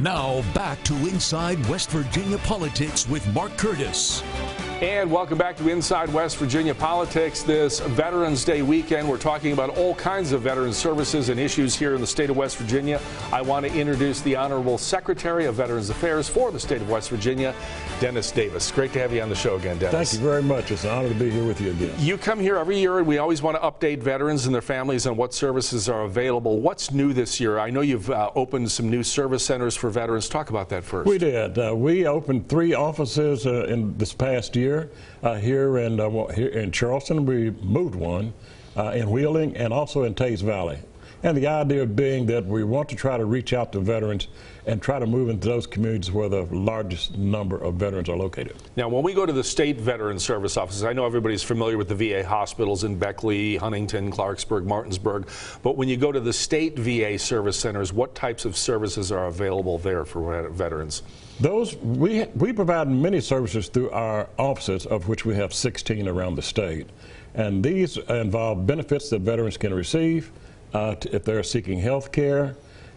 Now back to Inside West Virginia Politics with Mark Curtis. And welcome back to Inside West Virginia Politics. This Veterans Day weekend, we're talking about all kinds of veteran services and issues here in the state of West Virginia. I want to introduce the Honorable Secretary of Veterans Affairs for the state of West Virginia, Dennis Davis. Great to have you on the show again, Dennis. Thank you very much. It's an honor to be here with you again. You come here every year, and we always want to update veterans and their families on what services are available. What's new this year? I know you've opened some new service centers for veterans. Talk about that first. We did. We opened 3 offices in this past year. Here in Charleston, we moved one in Wheeling and also in Teays Valley. And the idea being that we want to try to reach out to veterans and try to move into those communities where the largest number of veterans are located. Now, when we go to the state veteran service offices, I know everybody's familiar with the VA hospitals in Beckley, Huntington, Clarksburg, Martinsburg, but when you go to the state VA service centers, what types of services are available there for veterans? We provide many services through our offices, of which we have 16 around the state. And these involve benefits that veterans can receive if they're seeking health care,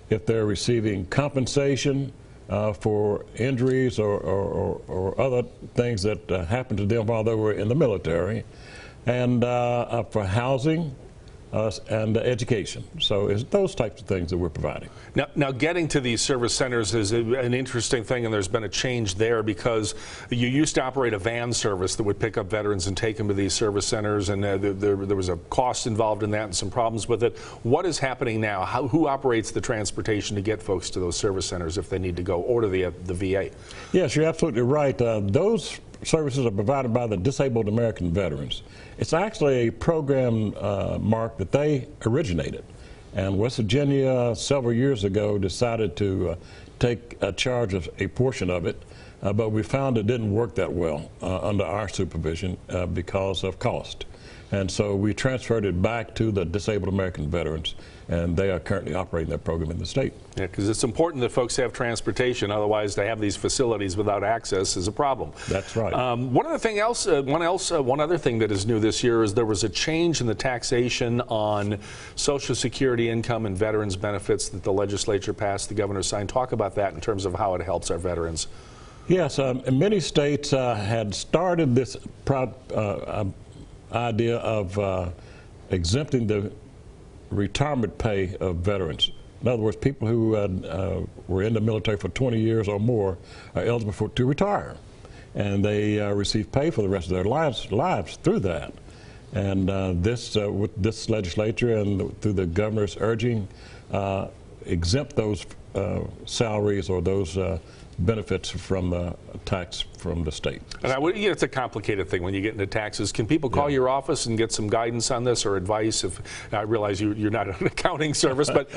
if they're receiving compensation for injuries or other things that happened to them while they were in the military, and for housing and education. So it's those types of things that we're providing. Now getting to these service centers is an interesting thing, and there's been a change there because you used to operate a van service that would pick up veterans and take them to these service centers, and there was a cost involved in that and some problems with it. What is happening now? Who operates the transportation to get folks to those service centers if they need to go, or to the VA? Yes, you're absolutely right. Those services are provided by the Disabled American Veterans. It's actually a program, Mark, that they originated. And West Virginia, several years ago, decided to take charge of a portion of it, but we found it didn't work that well under our supervision because of cost. And so we transferred it back to the Disabled American Veterans, and they are currently operating that program in the state. Yeah, because it's important that folks have transportation. Otherwise, to have these facilities without access is a problem. That's right. One other thing that is new this year is there was a change in the taxation on Social Security income and veterans benefits that the legislature passed, the governor signed. Talk about that in terms of how it helps our veterans. Yes, many states had started this idea of exempting the retirement pay of veterans. In other words, people who were in the military for 20 years or more are eligible to retire, and they receive pay for the rest of their lives through that. And with this legislature and through the governor's urging, exempt those salaries or those benefits from the tax from the state. And it's a complicated thing when you get into taxes. Can people call your office and get some guidance on this or advice? If I realize you're not an accounting service, but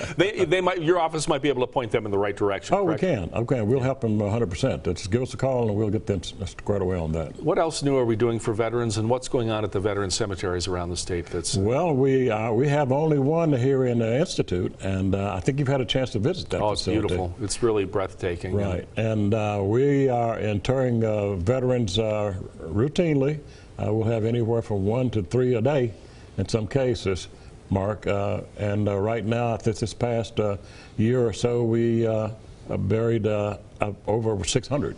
your office might be able to point them in the right direction. Oh, correct? we can. Okay, we'll help them 100%. Just give us a call and we'll get them squared away on that. What else new are we doing for veterans, and what's going on at the veteran cemeteries around the state? Well, we have only one here in the Institute, and I think you've had a chance to visit that facility. It's beautiful. It's really breathtaking. Right. And we are interring veterans routinely. We'll have anywhere from 1 to 3 a day in some cases, Mark. And right now, this past year or so, we buried over 600.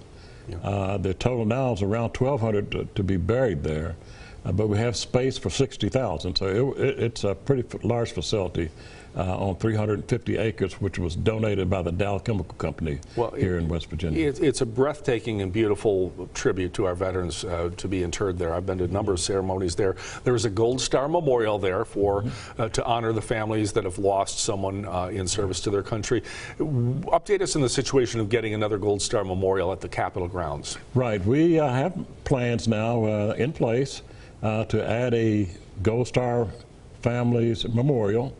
Yeah. The total now is around 1,200 to be buried there. But we have space for 60,000, so it's a pretty large facility on 350 acres, which was donated by the Dow Chemical Company here in West Virginia. It's a breathtaking and beautiful tribute to our veterans to be interred there. I've been to a number of ceremonies there. There is a Gold Star Memorial there for to honor the families that have lost someone in service to their country. Update us on the situation of getting another Gold Star Memorial at the Capitol grounds. Right. We have plans now in place to add a Gold Star Families Memorial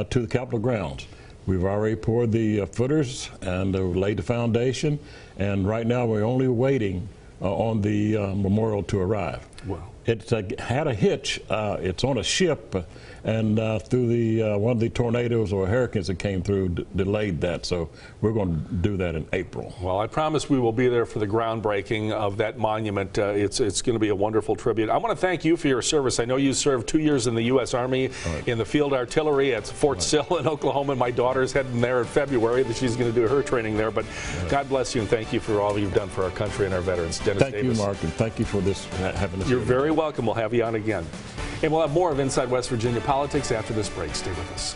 to the Capitol grounds. We've already poured the footers and laid the foundation, and right now we're only waiting on the memorial to arrive. Wow. It had a hitch. It's on a ship, and through the one of the tornadoes or hurricanes that came through delayed that. So we're going to do that in April. Well, I promise we will be there for the groundbreaking of that monument. It's going to be a wonderful tribute. I want to thank you for your service. I know you served 2 years in the U.S. Army in the field artillery at Fort Sill in Oklahoma. My daughter's heading there in February. She's going to do her training there. But God bless you, and thank you for all you've done for our country and our veterans. Dennis Thank Davis. you, Mark, and thank you for this having us. You're very welcome. We'll have you on again. And we'll have more of Inside West Virginia Politics after this break. Stay with us.